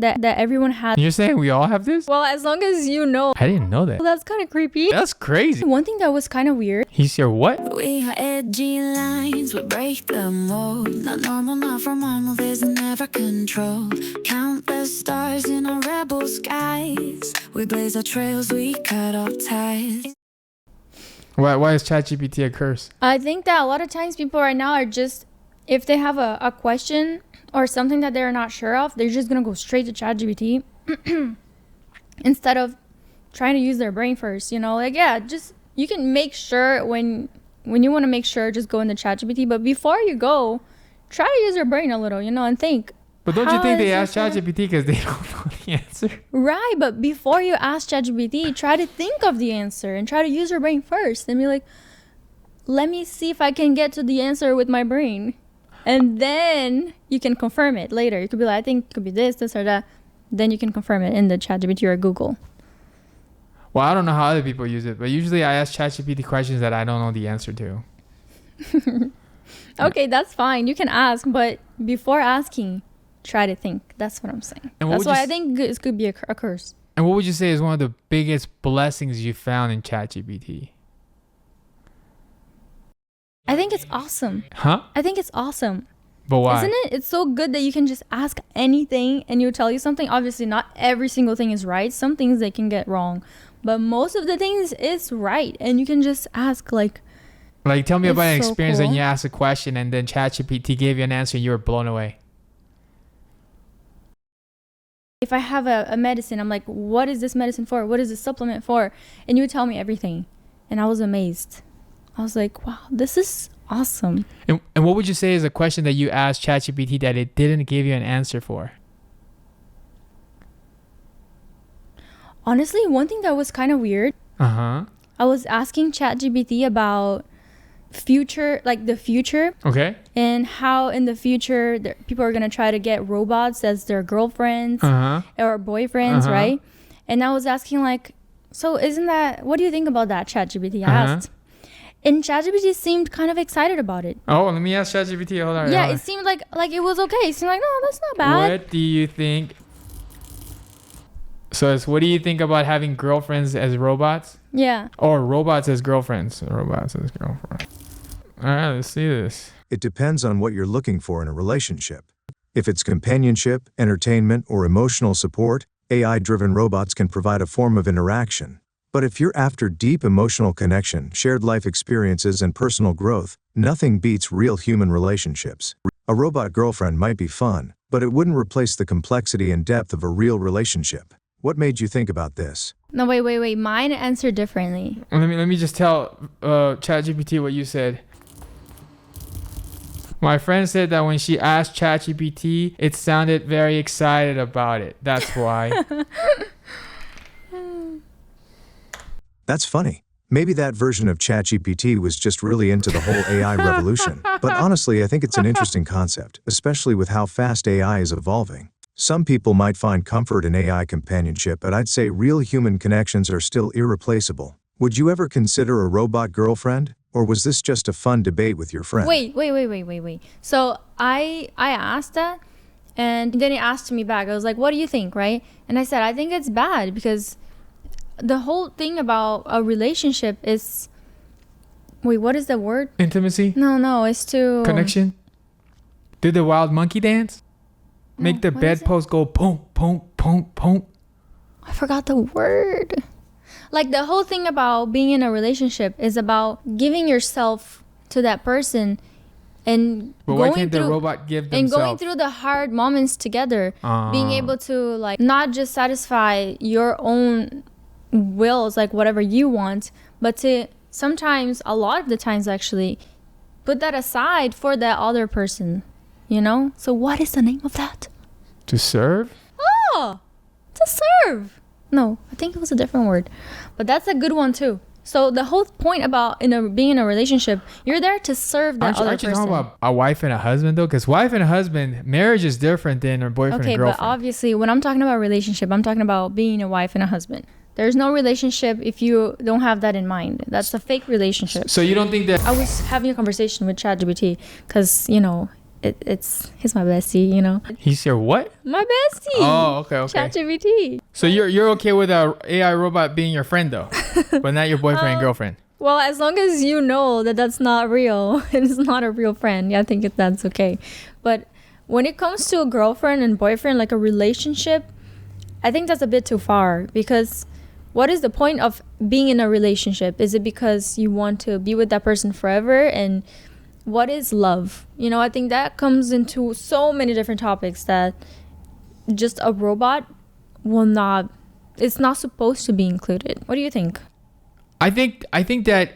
that everyone has. You're saying we all have this? Well, as long as you know. I didn't know that. Well, that's kind of creepy. That's crazy. One thing that was kind of weird. He's your what? We are edgy lines, we break the mold. Not normal, not from normal, there's never control. Countless stars in our rebel skies. We blaze our trails, we cut off ties. Why is ChatGPT a curse? I think that a lot of times people right now are just, if they have a question or something that they're not sure of, they're just going to go straight to ChatGPT instead of trying to use their brain first, you know? Like, yeah, just, you can make sure when you want to make sure, just go into ChatGPT. But before you go, try to use your brain a little, you know, and think. But don't you think they ask ChatGPT because they don't know the answer? Right, but before you ask ChatGPT, try to think of the answer and try to use your brain first. And be like, let me see if I can get to the answer with my brain. And then you can confirm it later. You could be like, I think it could be this or that. Then you can confirm it in the ChatGPT or Google. Well, I don't know how other people use it, but usually I ask ChatGPT questions that I don't know the answer to. Okay, that's fine. You can ask, but before asking, try to think. That's what I'm saying. That's why I think it could be a curse. And what would you say is one of the biggest blessings you found in ChatGPT? I think it's awesome. Huh? I think it's awesome. But why? Isn't it? It's so good that you can just ask anything and it'll tell you something. Obviously, not every single thing is right. Some things they can get wrong. But most of the things is right. And you can just ask like tell me about an experience cool. when you asked a question and then ChatGPT gave you an answer and you were blown away. If I have a medicine, I'm like, what is this medicine for? What is this supplement for? And you would tell me everything. And I was amazed. I was like, wow, this is awesome. And what would you say is a question that you asked ChatGPT that it didn't give you an answer for? Honestly, one thing that was kind of weird. Uh-huh. I was asking ChatGPT about the future. Okay. And how in the future people are going to try to get robots as their girlfriends or boyfriends, right? And I was asking like, so what do you think about that, ChatGPT? I asked. And ChatGPT seemed kind of excited about it. Oh, let me ask ChatGPT. Hold on. Yeah, it seemed like it was okay. It seemed like, no, that's not bad. What do you think? So what do you think about having girlfriends as robots? Yeah. Or robots as girlfriends? Robots as girlfriends. All right, let's see this. It depends on what you're looking for in a relationship. If it's companionship, entertainment, or emotional support, AI-driven robots can provide a form of interaction. But if you're after deep emotional connection, shared life experiences, and personal growth, nothing beats real human relationships. A robot girlfriend might be fun, but it wouldn't replace the complexity and depth of a real relationship. What made you think about this? No, wait. Mine answered differently. Let me just tell ChatGPT what you said. My friend said that when she asked ChatGPT, it sounded very excited about it. That's why. That's funny. Maybe that version of ChatGPT was just really into the whole AI revolution. But honestly, I think it's an interesting concept, especially with how fast AI is evolving. Some people might find comfort in AI companionship, but I'd say real human connections are still irreplaceable. Would you ever consider a robot girlfriend? Or was this just a fun debate with your friend? Wait. So I asked that, and then he asked me back. I was like, what do you think, right? And I said, I think it's bad because the whole thing about a relationship is... Wait, what is the word? Intimacy? No, it's to... Connection? Do the wild monkey dance? Make the bedpost go boom, boom, boom, boom. I forgot the word. Like the whole thing about being in a relationship is about giving yourself to that person and why can't the robot give themselves? And going through the hard moments together, being able to like not just satisfy your own wills, like whatever you want, but to sometimes, a lot of the times actually, put that aside for that other person, you know? So what is the name of that? To serve? Oh, to serve. No, I think it was a different word. But that's a good one too. So the whole point about being in a relationship, you're there to serve that other person. Aren't you talking about a wife and a husband though? Because wife and a husband, marriage is different than a boyfriend and girlfriend. Okay, but obviously when I'm talking about relationship, I'm talking about being a wife and a husband. There's no relationship if you don't have that in mind. That's a fake relationship. So you don't think that... I was having a conversation with ChatGPT because, you know, he's my bestie, you know. He's your what? My bestie. Oh, okay. ChatGPT. So you're okay with a AI robot being your friend though, but not your boyfriend and girlfriend. Well, as long as you know that that's not real, it's not a real friend. Yeah, I think that's okay. But when it comes to a girlfriend and boyfriend, like a relationship, I think that's a bit too far, because what is the point of being in a relationship? Is it because you want to be with that person forever? And what is love? You know, I think that comes into so many different topics that just a robot it's not supposed to be included. What do you think? I think that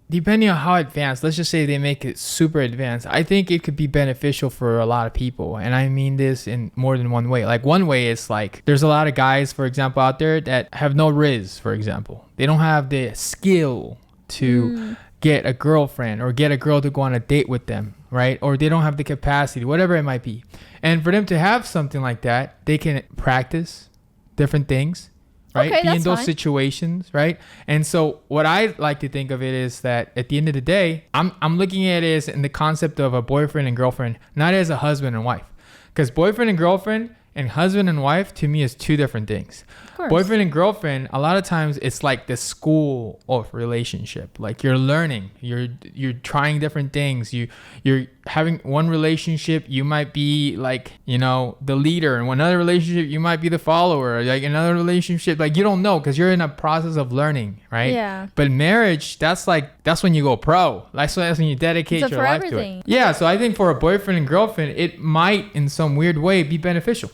depending on how advanced, let's just say they make it super advanced, I think it could be beneficial for a lot of people. And I mean this in more than one way. Like one way is like there's a lot of guys, for example, out there that have no riz, for example. They don't have the skill to get a girlfriend or get a girl to go on a date with them, right? Or they don't have the capacity, whatever it might be. And for them to have something like that, they can practice different things, right? Okay, be in that's those fine. situations, right? And so what I like to think of it is that at the end of the day, I'm looking at it as in the concept of a boyfriend and girlfriend, not as a husband and wife. Because boyfriend and girlfriend and husband and wife to me is two different things. Of course. Boyfriend and girlfriend, a lot of times it's like the school of relationship. Like you're learning, you're trying different things. You're having one relationship, you might be like, you know, the leader, and another relationship you might be the follower. Like another relationship, like you don't know, because you're in a process of learning, right? Yeah. But marriage, that's when you go pro. That's when you dedicate It's your for life everything. to it. Yeah, so I think for a boyfriend and girlfriend, it might in some weird way be beneficial.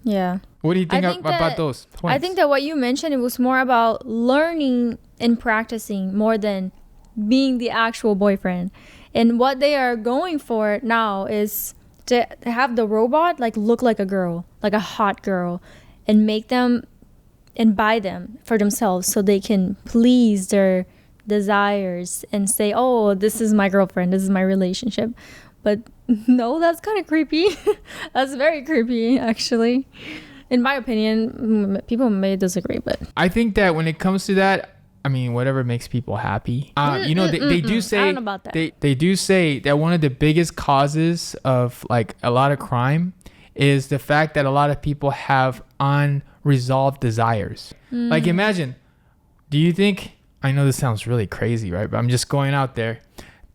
Yeah. What do you think I think about that- those points? I think that what you mentioned, it was more about learning and practicing more than being the actual boyfriend. And what they are going for now is to have the robot like look like a girl, like a hot girl, and make them and buy them for themselves so they can please their desires and say, oh, this is my girlfriend, this is my relationship. But no, that's kind of creepy. That's very creepy, actually. In my opinion, people may disagree, but I think that when it comes to that, I mean, whatever makes people happy. You know, they do say, I don't know about that. They do say that one of the biggest causes of like a lot of crime is the fact that a lot of people have unresolved desires. Like imagine, do you think, I know this sounds really crazy, right? But I'm just going out there.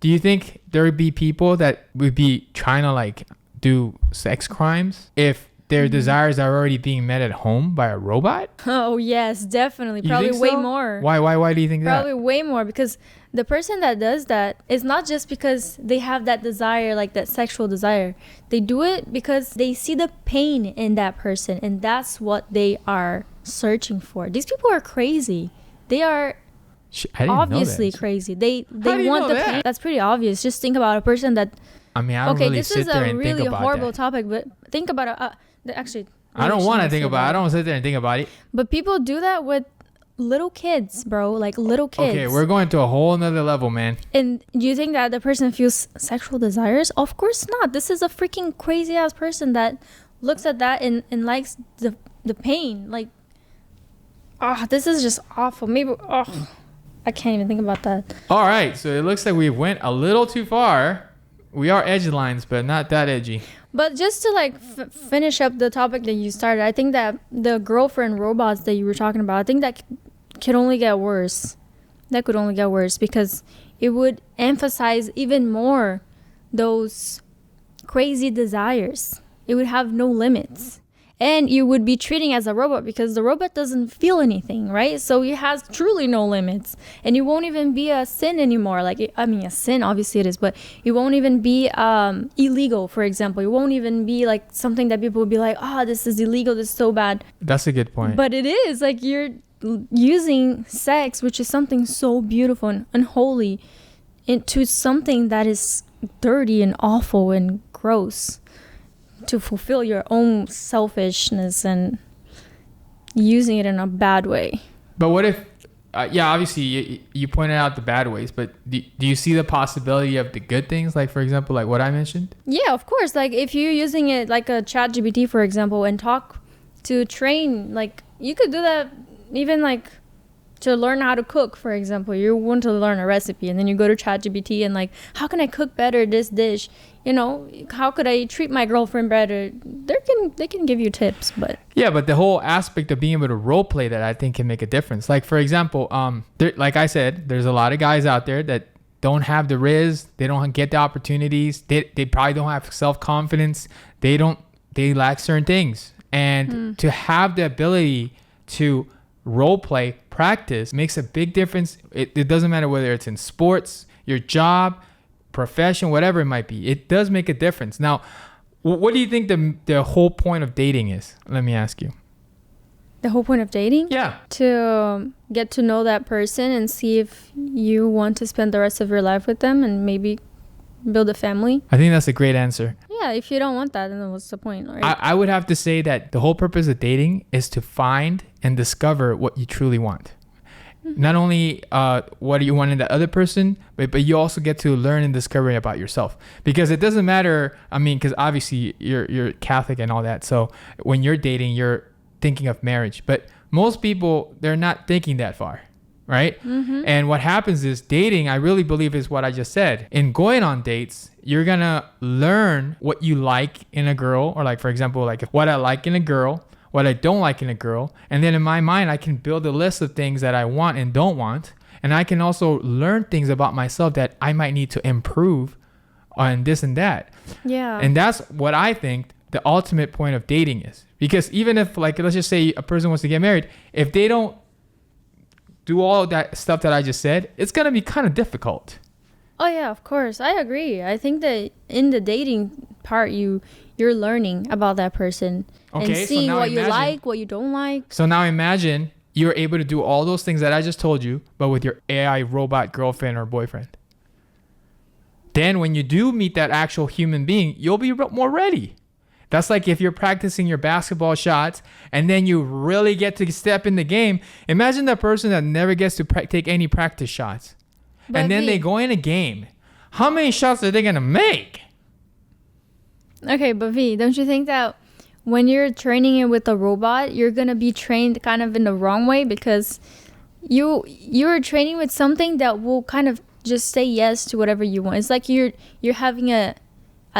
Do you think there would be people that would be trying to like do sex crimes if their desires are already being met at home by a robot? oh yes, definitely. You Probably think way so? more. Why do you think Probably that? way more, because the person that does that is not just because they have that desire, like that sexual desire. They do it because they see the pain in that person, and that's what they are searching for. These people are crazy. They are I didn't obviously know that. crazy. They How do you want know the that? pain. That's pretty obvious. Just think about a person that. I mean, I don't Okay, really this sit is there a and really think about horrible that. topic, but think about it. Actually, I don't want to shouldn't think say about it. I that. don't sit there and think about it. But people do that with little kids, bro. Like little kids. Okay, we're going to a whole nother level, man. And do you think that the person feels sexual desires? Of course not. This is a freaking crazy ass person that looks at that and likes the pain. Like, this is just awful. Maybe, I can't even think about that. All right, so it looks like we went a little too far. We are edgy lines, but not that edgy. But just to like finish up the topic that you started, I think that the girlfriend robots that you were talking about, I think that could only get worse. That could only get worse because it would emphasize even more those crazy desires. It would have no limits. And you would be treating as a robot because the robot doesn't feel anything, right? So it has truly no limits. And it won't even be a sin anymore. A sin, obviously it is, but it won't even be illegal, for example. It won't even be like something that people would be like, this is illegal, this is so bad. That's a good point. But it is, like, you're using sex, which is something so beautiful and unholy, into something that is dirty and awful and gross, to fulfill your own selfishness and using it in a bad way. But what if, obviously you pointed out the bad ways, but do you see the possibility of the good things? Like, for example, like what I mentioned? Yeah, of course. Like if you're using it like a ChatGPT, for example, and talk to train, like you could do that even like to learn how to cook, for example, you want to learn a recipe, and then you go to ChatGPT and like, how can I cook better this dish? You know, how could I treat my girlfriend better? They can give you tips, but yeah, but the whole aspect of being able to role play that, I think, can make a difference. Like, for example, like I said, there's a lot of guys out there that don't have the riz, they don't get the opportunities, they probably don't have self-confidence, they lack certain things, and to have the ability to role play, practice, makes a big difference. It doesn't matter whether it's in sports, your job, profession, whatever it might be. It does make a difference. Now, what do you think the whole point of dating is? Let me ask you. the whole point of dating? Yeah. To get to know that person and see if you want to spend the rest of your life with them and maybe build a family. I think that's a great answer. Yeah, if you don't want that, then what's the point, right? I would have to say that the whole purpose of dating is to find and discover what you truly want. Not only what do you want in the other person, but you also get to learn and discover about yourself. Because it doesn't matter, I mean, because obviously you're Catholic and all that. So when you're dating, you're thinking of marriage. But most people, they're not thinking that far, right? Mm-hmm. And what happens is dating, I really believe, is what I just said. In going on dates, you're going to learn what you like in a girl, or like, for example, like what I like in a girl, what I don't like in a girl. And then in my mind, I can build a list of things that I want and don't want. And I can also learn things about myself that I might need to improve on this and that. Yeah. And that's what I think the ultimate point of dating is. Because even if, like, let's just say a person wants to get married, if they don't do all that stuff that I just said, it's going to be kind of difficult. Oh, yeah, of course. I agree. I think that in the dating part, you're learning about that person. Okay, and seeing so what you like, what you don't like. So now imagine you're able to do all those things that I just told you, but with your AI robot girlfriend or boyfriend. Then when you do meet that actual human being, you'll be more ready. That's like if you're practicing your basketball shots and then you really get to step in the game. Imagine that person that never gets to take any practice shots. But and then they go in a game. How many shots are they going to make? Okay, but V, don't you think that when you're training it with a robot, you're going to be trained kind of in the wrong way? Because you're training with something that will kind of just say yes to whatever you want. It's like you're having a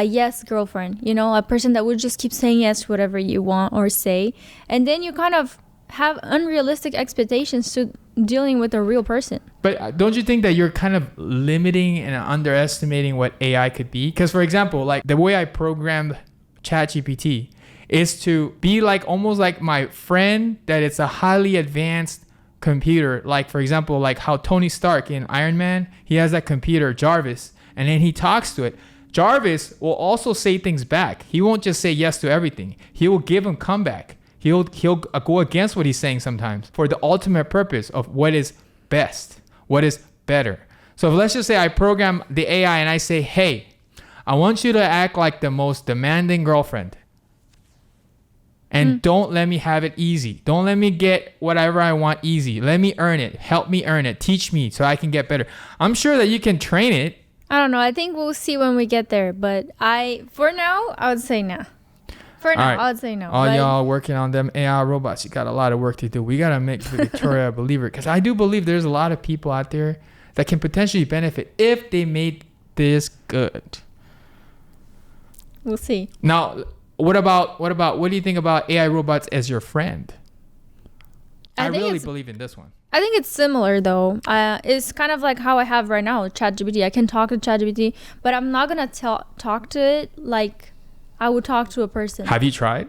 yes girlfriend, you know, a person that would just keep saying yes to whatever you want or say. And then you kind of have unrealistic expectations to dealing with a real person. But don't you think that you're kind of limiting and underestimating what AI could be? Because, for example, like the way I programmed ChatGPT is to be like almost like my friend, that it's a highly advanced computer. Like, for example, like how Tony Stark in Iron Man, he has that computer, Jarvis, and then he talks to it. Jarvis will also say things back. He won't just say yes to everything. He will give him comeback. He'll go against what he's saying sometimes for the ultimate purpose of what is best, what is better. So let's just say I program the AI and I say, hey, I want you to act like the most demanding girlfriend. And don't let me have it easy. Don't let me get whatever I want easy. Let me earn it. Help me earn it. Teach me so I can get better. I'm sure that you can train it. I don't know. I think we'll see when we get there. But for now, I would say no. For now, right. I would say no. All y'all working on them AI robots, you got a lot of work to do. We got to make Victoria a believer. Because I do believe there's a lot of people out there that can potentially benefit if they made this good. We'll see. Now, what do you think about AI robots as your friend? I really believe in this one. I think it's similar though. It's kind of like how I have right now with ChatGPT. I can talk to ChatGPT, but I'm not gonna talk to it like I would talk to a person. Have you tried?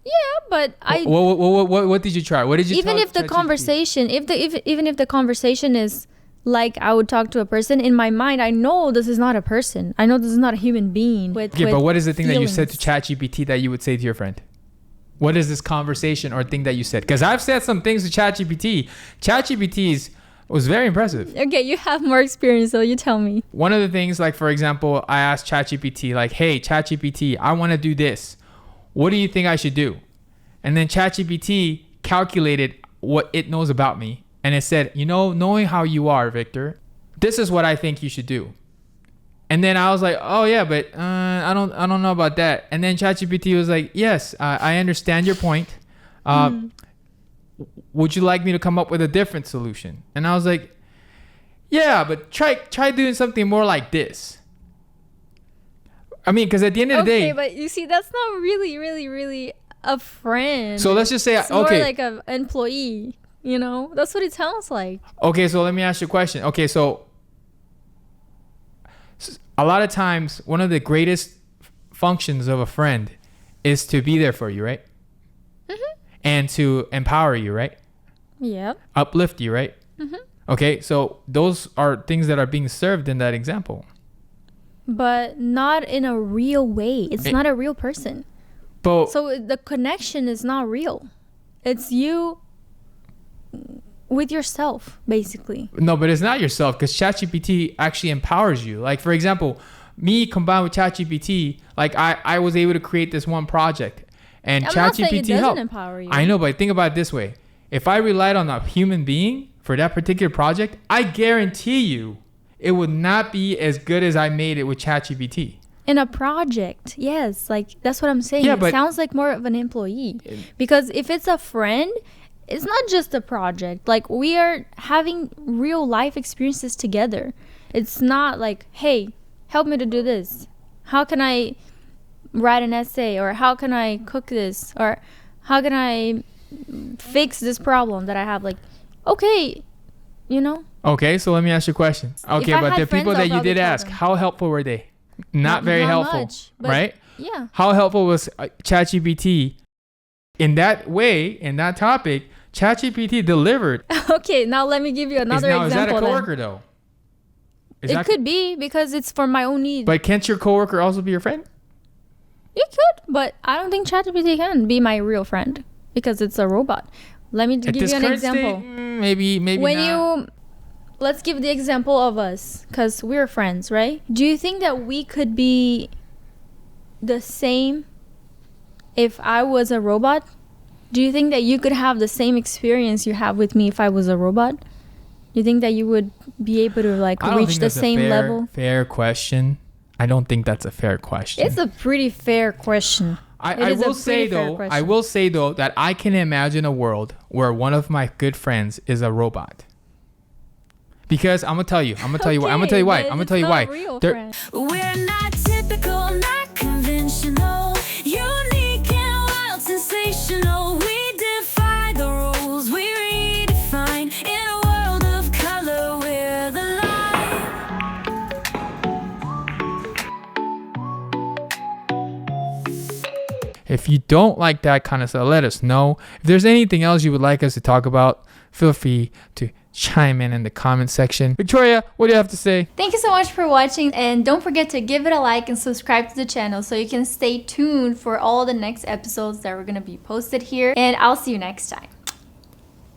Yeah, but What did you try? What did you? Even if the conversation, even if the conversation is like I would talk to a person, in my mind, I know this is not a person. I know this is not a human being. But what is the thing that you said to ChatGPT that you would say to your friend? What is this conversation or thing that you said? Because I've said some things to ChatGPT. ChatGPT was very impressive. Okay, you have more experience, so you tell me. One of the things, like, for example, I asked ChatGPT, like, hey, ChatGPT, I want to do this. What do you think I should do? And then ChatGPT calculated what it knows about me. And it said, knowing how you are, Victor, this is what I think you should do. And then I was like, oh yeah, but I don't know about that. And then ChatGPT was like, yes, I understand your point. would you like me to come up with a different solution? And I was like, yeah, but try doing something more like this. I mean, because at the end of the day, but you see, that's not really a friend. so let's just say, It's more like an employee. You know, that's what it sounds like. Okay, so let me ask you a question. Okay, so a lot of times, one of the greatest functions of a friend is to be there for you, right? Mm-hmm. And to empower you, right? Yep. Uplift you, right? Mm-hmm. Okay, so those are things that are being served in that example. But not in a real way. It's not a real person. But So the connection is not real. It's you with yourself, basically. no, but it's not yourself, because ChatGPT actually empowers you. Like, for example, me combined with ChatGPT, like I was able to create this one project, and I'm not saying it ChatGPT doesn't helped. empower you. I know, but think about it this way: if I relied on a human being for that particular project, I guarantee you it would not be as good as I made it with ChatGPT. In a project, yes, like that's what I'm saying. Yeah, It but- sounds like more of an employee, because if it's a friend, it's not just a project. Like, we are having real life experiences together. It's not like, hey, help me to do this. How can I write an essay, or how can I cook this, or how can I fix this problem that I have? Like, okay, you know. Okay, so let me ask you a question. Okay, I but had the people friends, that I'll you probably did tell ask, them. how helpful were they? Not very helpful, much, but right? Yeah. How helpful was ChatGPT in that way, in that topic? ChatGPT delivered. Okay, now let me give you another example. Is that a then. coworker though? It could be, because it's for my own need. But can't your coworker also be your friend? It could, but I don't think ChatGPT can be my real friend, because it's a robot. Let me At give this you an current example. state, maybe When not. let's give the example of us, because we're friends, right? Do you think that we could be the same if I was a robot? Do you think that you could have the same experience you have with me if I was a robot? You think that you would be able to like I don't reach think the that's a same fair, level? Fair question. I don't think that's a fair question. It's a pretty fair question. I is a will say pretty fair though, question. that I can imagine a world where one of my good friends is a robot. Because I'm gonna tell you why. I'm gonna tell you why. Okay, I'm gonna but tell you it's why. not real There- friends. We're not typical, not conventional, unique and wild, sensational. We defy the rules, we redefine. In a world of color, we're the light. If you don't like that kind of stuff, let us know. If there's anything else you would like us to talk about, feel free to chime in the comment section. Victoria, what do you have to say? Thank you so much for watching, and don't forget to give it a like and subscribe to the channel so you can stay tuned for all the next episodes that are going to be posted here, and I'll see you next time.